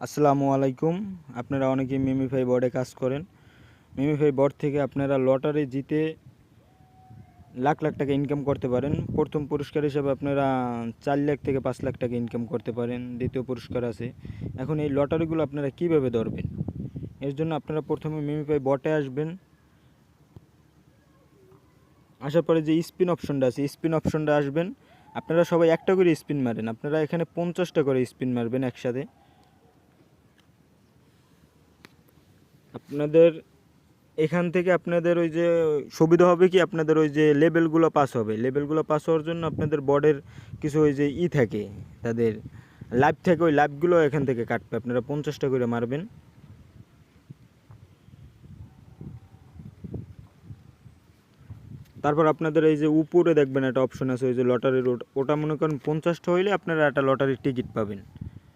আসসালামু আলাইকুম। আপনারা অনেকেই মিমিফাই বোর্ডে কাজ করেন। মিমিফাই বোর্ড থেকে আপনারা লটারি জিতে লাখ লাখ টাকা ইনকাম করতে পারেন। প্রথম পুরস্কার হিসাবে আপনারা 4 লাখ থেকে 5 লাখ টাকা ইনকাম করতে পারেন। দ্বিতীয় পুরস্কার আছে। এখন এই লটারিগুলো আপনারা কিভাবে ধরবেন? এর জন্য আপনারা প্রথমে মিমিফাই বোর্ডে আসবেন। আসার পরে যে স্পিন অপশনটা আছে, স্পিন অপশনটা আসবেন। আপনারা সবাই একটা করে স্পিন মারেন। আপনারা এখানে 50টা করে স্পিন মারবেন একসাথে। আপনাদের এখান থেকে আপনাদের ওই যে সুবিধা হবে কি, আপনাদের ওই যে লেভেলগুলো পাস হবে। লেভেলগুলো পাস হওয়ার জন্য আপনাদের বোর্ডের কিছু ওই যে থাকে, তাদের লাইভ থাকে, ওই লাইভগুলো এখান থেকে কাটবে। আপনারা 50টা করে মারবেন। তারপর আপনাদের এই যে উপরে দেখবেন একটা অপশন আছে, ওই যে লটারির, ওটা মনে করেন 50টা হইলে আপনারা একটা লটারির টিকিট পাবেন।